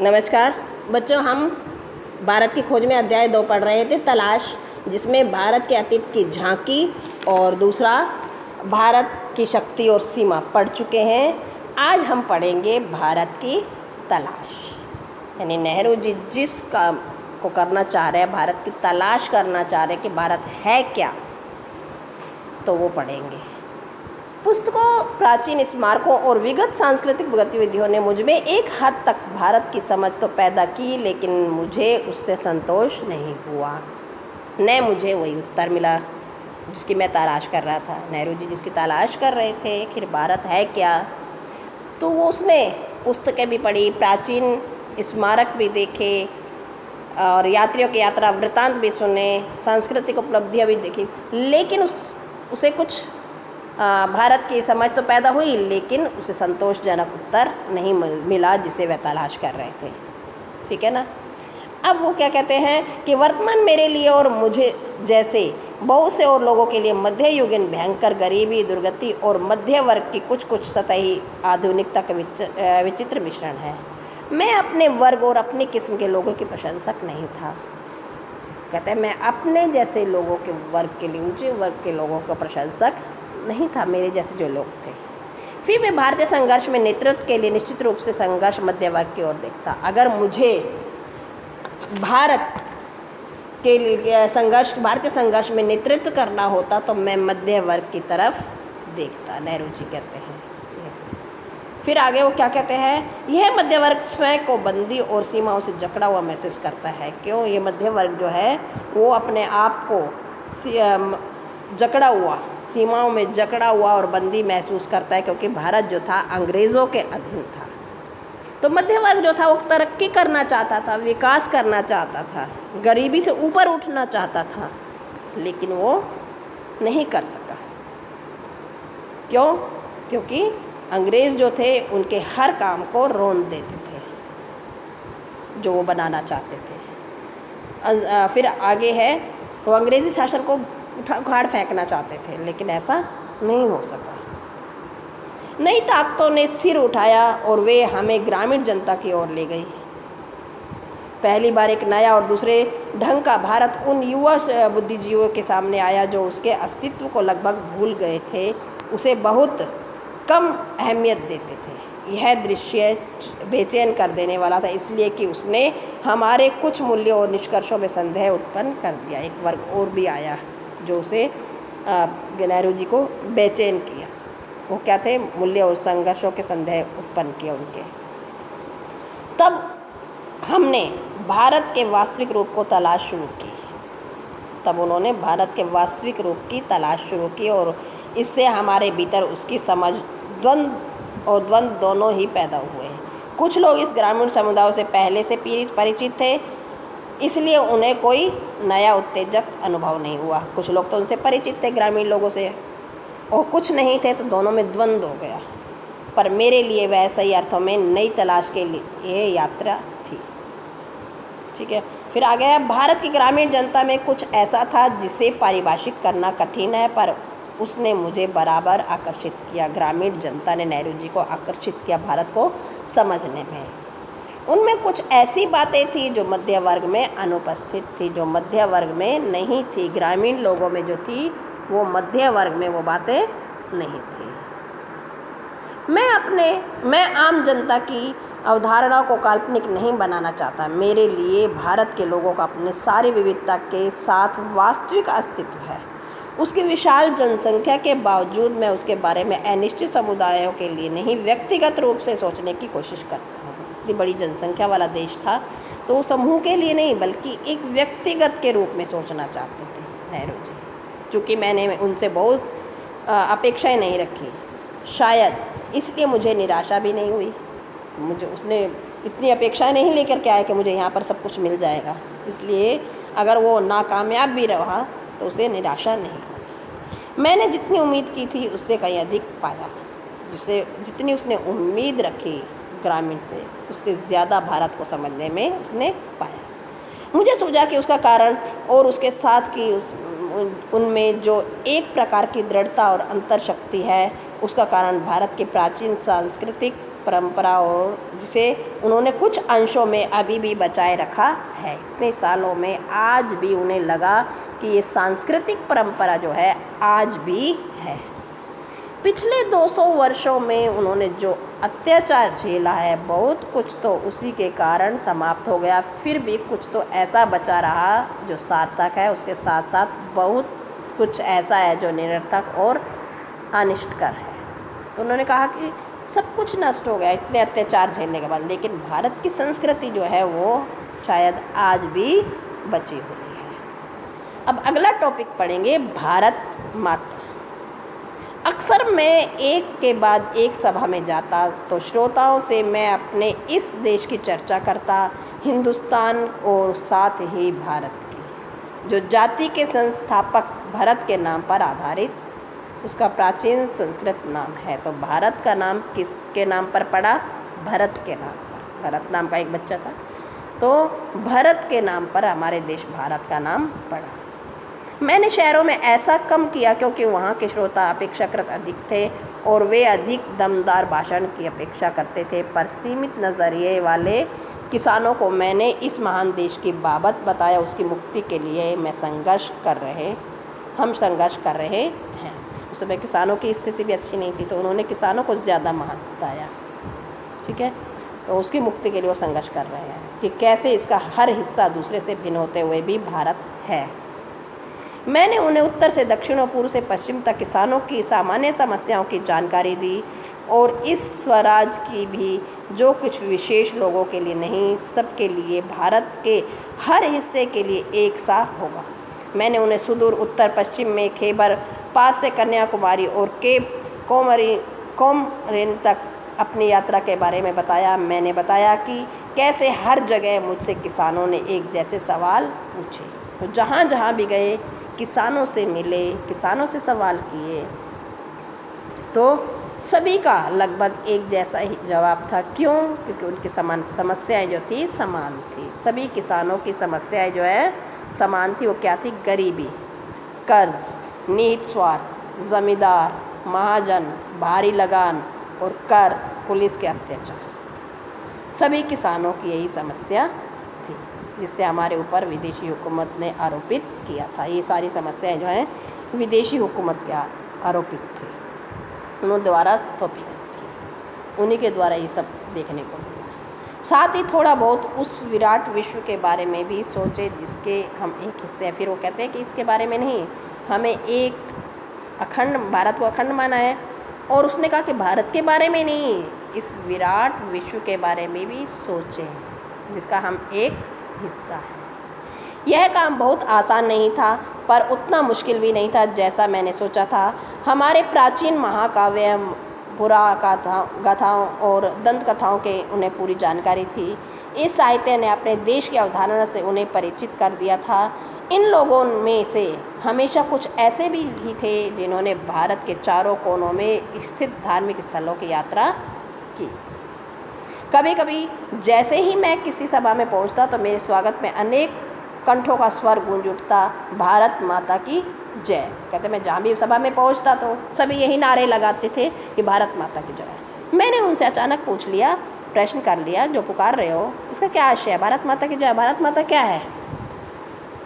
नमस्कार बच्चों, हम भारत की खोज में अध्याय 2 पढ़ रहे थे, तलाश, जिसमें भारत के अतीत की झांकी और दूसरा भारत की शक्ति और सीमा पढ़ चुके हैं। आज हम पढ़ेंगे भारत की तलाश, यानी नेहरू जी जिस काम को करना चाह रहे हैं, भारत की तलाश करना चाह रहे हैं कि भारत है क्या, तो वो पढ़ेंगे। पुस्तकों, प्राचीन स्मारकों और विगत सांस्कृतिक गतिविधियों ने मुझ में एक हद तक भारत की समझ तो पैदा की, लेकिन मुझे उससे संतोष नहीं हुआ। न मुझे वही उत्तर मिला जिसकी मैं तलाश कर रहा था। नेहरू जी जिसकी तलाश कर रहे थे कि भारत है क्या, तो वो उसने पुस्तकें भी पढ़ी, प्राचीन स्मारक भी देखे और यात्रियों की यात्रा वृत्तांत भी सुने, सांस्कृतिक उपलब्धियाँ भी देखी, लेकिन उसे कुछ भारत की समझ तो पैदा हुई, लेकिन उसे संतोषजनक उत्तर नहीं मिला जिसे वह तलाश कर रहे थे। ठीक है ना। अब वो क्या कहते हैं कि वर्तमान मेरे लिए और मुझे जैसे बहुत से और लोगों के लिए मध्ययुगीन भयंकर गरीबी, दुर्गति और मध्य वर्ग की कुछ सतही आधुनिकता का विचित्र मिश्रण है। मैं अपने वर्ग और अपनी किस्म के लोगों की प्रशंसक नहीं था। कहते हैं मैं अपने जैसे लोगों के वर्ग के लिए, ऊंचे वर्ग के लोगों का प्रशंसक नहीं था, मेरे जैसे जो लोग थे। फिर मैं भारतीय संघर्ष में नेतृत्व के लिए निश्चित रूप से संघर्ष मध्य वर्ग की ओर देखता। अगर मुझे भारत के लिए भारतीय संघर्ष में नेतृत्व करना होता तो मैं मध्य वर्ग की तरफ देखता, नेहरू जी कहते हैं। फिर आगे वो क्या कहते हैं, यह मध्य वर्ग स्वयं को बंदी और सीमाओं से जकड़ा हुआ महसूस करता है। क्यों? ये मध्य वर्ग जो है वो अपने आप को जकड़ा हुआ, सीमाओं में जकड़ा हुआ और बंदी महसूस करता है, क्योंकि भारत जो था अंग्रेज़ों के अधीन था। तो मध्य वर्ग जो था वो तरक्की करना चाहता था, विकास करना चाहता था, गरीबी से ऊपर उठना चाहता था, लेकिन वो नहीं कर सका। क्यों? क्योंकि अंग्रेज़ जो थे उनके हर काम को रोन देते थे जो वो बनाना चाहते थे। फिर आगे है, वो अंग्रेज़ी शासन को उखाड़ फेंकना चाहते थे, लेकिन ऐसा नहीं हो सका। नई ताकतों ने सिर उठाया और वे हमें ग्रामीण जनता की ओर ले गई। पहली बार एक नया और दूसरे ढंग का भारत उन युवा बुद्धिजीवियों के सामने आया जो उसके अस्तित्व को लगभग भूल गए थे, उसे बहुत कम अहमियत देते थे। यह दृश्य बेचैन कर देने वाला था, इसलिए कि उसने हमारे कुछ मूल्यों और निष्कर्षों में संदेह उत्पन्न कर दिया। एक वर्ग और भी आया जो उसे नेहरू जी को बेचैन किया। वो क्या थे? मूल्य और संघर्षों के संदेह उत्पन्न किए उनके। तब हमने भारत के वास्तविक रूप को तलाश शुरू की। तब उन्होंने भारत के वास्तविक रूप की तलाश शुरू की और इससे हमारे भीतर उसकी समझ, द्वंद्व दोनों ही पैदा हुए हैं। कुछ लोग इस ग्रामीण समुदाय से पहले से परिचित थे, इसलिए उन्हें कोई नया उत्तेजक अनुभव नहीं हुआ। कुछ लोग तो उनसे परिचित थे, ग्रामीण लोगों से, और कुछ नहीं थे, तो दोनों में द्वंद्व हो गया। पर मेरे लिए वह सही अर्थों में नई तलाश के लिए यात्रा थी। ठीक है। फिर आगे है, भारत की ग्रामीण जनता में कुछ ऐसा था जिसे परिभाषित करना कठिन है, पर उसने मुझे बराबर आकर्षित किया। ग्रामीण जनता ने नेहरू जी को आकर्षित किया भारत को समझने में। उनमें कुछ ऐसी बातें थी जो मध्य वर्ग में अनुपस्थित थी, जो मध्य वर्ग में नहीं थी। ग्रामीण लोगों में जो थी वो मध्य वर्ग में वो बातें नहीं थी। मैं आम जनता की अवधारणा को काल्पनिक नहीं बनाना चाहता। मेरे लिए भारत के लोगों का अपने सारी विविधता के साथ वास्तविक अस्तित्व है। उसकी विशाल जनसंख्या के बावजूद मैं उसके बारे में अनिश्चित समुदायों के लिए नहीं, व्यक्तिगत रूप से सोचने की कोशिश करता हूँ। इतनी बड़ी जनसंख्या वाला देश था, तो वो समूह के लिए नहीं बल्कि एक व्यक्तिगत के रूप में सोचना चाहते थे नेहरू जी। चूँकि मैंने उनसे बहुत अपेक्षाएं नहीं रखी, शायद इसलिए मुझे निराशा भी नहीं हुई। मुझे उसने इतनी अपेक्षाएं नहीं लेकर के आया कि मुझे यहाँ पर सब कुछ मिल जाएगा, इसलिए अगर वो नाकामयाब भी रहा तो उसे निराशा नहीं होगी। मैंने जितनी उम्मीद की थी उससे कहीं अधिक पाया। जितनी उसने उम्मीद रखी ग्रामीण से, उससे ज़्यादा भारत को समझने में उसने पाया। मुझे सूझा कि उसका कारण और उसके साथ की उनमें जो एक प्रकार की दृढ़ता और अंतर शक्ति है, उसका कारण भारत की प्राचीन सांस्कृतिक परंपरा और जिसे उन्होंने कुछ अंशों में अभी भी बचाए रखा है। इतने सालों में आज भी उन्हें लगा कि ये सांस्कृतिक परंपरा जो है आज भी है। पिछले 200 वर्षों में उन्होंने जो अत्याचार झेला है, बहुत कुछ तो उसी के कारण समाप्त हो गया, फिर भी कुछ तो ऐसा बचा रहा जो सार्थक है। उसके साथ साथ बहुत कुछ ऐसा है जो निरर्थक और अनिष्टकर है। तो उन्होंने कहा कि सब कुछ नष्ट हो गया इतने अत्याचार झेलने के बाद, लेकिन भारत की संस्कृति जो है वो शायद आज भी बची हुई है। अब अगला टॉपिक पढ़ेंगे, भारत माता। अक्सर मैं एक के बाद एक सभा में जाता तो श्रोताओं से मैं अपने इस देश की चर्चा करता, हिंदुस्तान और साथ ही भारत की, जो जाति के संस्थापक भरत के नाम पर आधारित उसका प्राचीन संस्कृत नाम है। तो भारत का नाम किसके नाम पर पड़ा? भरत के नाम पर। भरत नाम का एक बच्चा था, तो भरत के नाम पर हमारे देश भारत का नाम पड़ा। मैंने शहरों में ऐसा कम किया क्योंकि वहाँ के श्रोता अपेक्षाकृत अधिक थे और वे अधिक दमदार भाषण की अपेक्षा करते थे। पर सीमित नज़रिए वाले किसानों को मैंने इस महान देश की बाबत बताया। उसकी मुक्ति के लिए हम संघर्ष कर रहे हैं। उस समय किसानों की स्थिति भी अच्छी नहीं थी, तो उन्होंने किसानों को ज़्यादा महान बताया। ठीक है, तो उसकी मुक्ति के लिए वो संघर्ष कर रहे हैं कि कैसे इसका हर हिस्सा दूसरे से भिन्न होते हुए भी भारत है। मैंने उन्हें उत्तर से दक्षिण और पूर्व से पश्चिम तक किसानों की सामान्य समस्याओं की जानकारी दी और इस स्वराज की भी, जो कुछ विशेष लोगों के लिए नहीं, सबके लिए, भारत के हर हिस्से के लिए एक सा होगा। मैंने उन्हें सुदूर उत्तर पश्चिम में खैबर पास से कन्याकुमारी और केप कोमरिन तक अपनी यात्रा के बारे में बताया। मैंने बताया कि कैसे हर जगह मुझसे किसानों ने एक जैसे सवाल पूछे। तो जहाँ जहाँ भी गए किसानों से मिले, किसानों से सवाल किए, तो सभी का लगभग एक जैसा ही जवाब था। क्यों? क्योंकि उनकी समस्याएं जो थी समान थी। सभी किसानों की समस्याएं जो है समान थी। वो क्या थी? गरीबी, कर्ज, निहित स्वार्थ, जमींदार, महाजन, भारी लगान और कर, पुलिस के अत्याचार। सभी किसानों की यही समस्या थी जिससे हमारे ऊपर विदेशी हुकूमत ने आरोपित किया था। ये सारी समस्याएं जो हैं विदेशी हुकूमत के आरोपित थी, उन्होंने द्वारा थोपी गई थी, उन्हीं के द्वारा ये सब देखने को मिला। साथ ही थोड़ा बहुत उस विराट विश्व के बारे में भी सोचे जिसके हम एक हिस्से हैं। फिर वो कहते हैं कि इसके बारे में नहीं, हमें एक अखंड भारत को अखंड माना है। और उसने कहा कि भारत के बारे में नहीं, इस विराट विश्व के बारे में भी सोचें जिसका हम एक हिस्सा है। यह काम बहुत आसान नहीं था, पर उतना मुश्किल भी नहीं था जैसा मैंने सोचा था। हमारे प्राचीन महाकाव्य, पुरा गाथाओं और दंत कथाओं के उन्हें पूरी जानकारी थी। इस साहित्य ने अपने देश की अवधारणा से उन्हें परिचित कर दिया था। इन लोगों में से हमेशा कुछ ऐसे भी थे जिन्होंने भारत के चारों कोनों में स्थित धार्मिक स्थलों की यात्रा की। कभी कभी जैसे ही मैं किसी सभा में पहुंचता तो मेरे स्वागत में अनेक कंठों का स्वर गूंज उठता, भारत माता की जय। कहते मैं जहाँ भी सभा में पहुंचता तो सभी यही नारे लगाते थे कि भारत माता की जय। मैंने उनसे अचानक पूछ लिया, प्रश्न कर लिया, जो पुकार रहे हो इसका क्या आशय है? भारत माता की जय, भारत माता क्या है?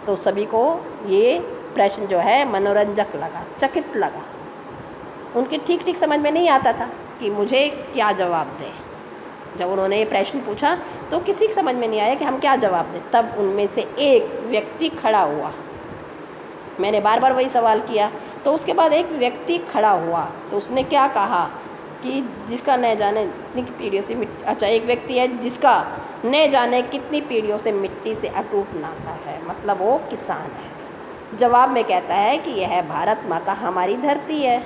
तो सभी को ये प्रश्न जो है मनोरंजक लगा, चकित लगा। उनकी ठीक समझ में नहीं आता था कि मुझे क्या जवाब दें। जब उन्होंने ये प्रश्न पूछा तो किसी की समझ में नहीं आया कि हम क्या जवाब दें। तब उनमें से एक व्यक्ति खड़ा हुआ। मैंने बार बार वही सवाल किया, तो उसके बाद एक व्यक्ति खड़ा हुआ। तो उसने क्या कहा कि जिसका न जाने कितनी पीढ़ियों से एक व्यक्ति है जिसका न जाने कितनी पीढ़ियों से मिट्टी से अटूट नाता है, मतलब वो किसान है। जवाब में कहता है कि यह भारत माता हमारी धरती है,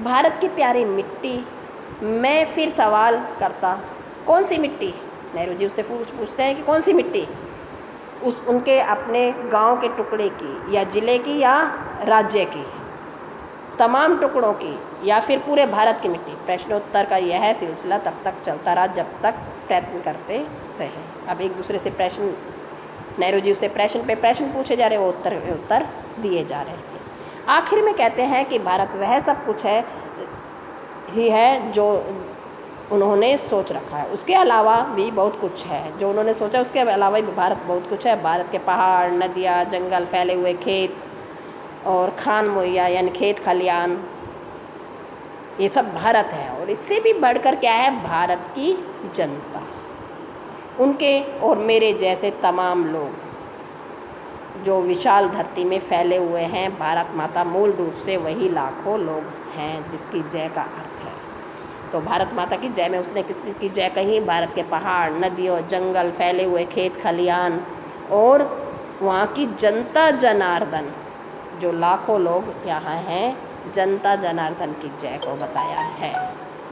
भारत की प्यारी मिट्टी। मैं फिर सवाल करता, कौन सी मिट्टी? नेहरू जी उससे पूछते हैं कि कौन सी मिट्टी? उनके अपने गांव के टुकड़े की, या ज़िले की, या राज्य की, तमाम टुकड़ों की, या फिर पूरे भारत की मिट्टी? प्रश्नोत्तर का यह सिलसिला तब तक चलता रहा जब तक प्रयत्न करते रहे। अब एक दूसरे से प्रश्न, नेहरू जी उससे प्रश्न पे प्रश्न पूछे जा रहे, वो उत्तर दिए जा रहे थे। आखिर में कहते हैं कि भारत वह सब कुछ है ही है जो उन्होंने सोच रखा है। उसके अलावा भी बहुत कुछ है जो उन्होंने सोचा, उसके अलावा भी भारत बहुत कुछ है। भारत के पहाड़, नदियाँ, जंगल, फैले हुए खेत और खान मुहैया यानी खेत खलियान, ये सब भारत है। और इससे भी बढ़कर क्या है, भारत की जनता, उनके और मेरे जैसे तमाम लोग जो विशाल धरती में फैले हुए हैं। भारत माता मूल रूप से वही लाखों लोग हैं जिसकी जय का अर्थ है। तो भारत माता की जय में उसने किसकी जय कही, भारत के पहाड़, नदियों, जंगल, फैले हुए खेत खलियान और वहाँ की जनता जनार्दन, जो लाखों लोग यहाँ हैं, जनता जनार्दन की जय को बताया है।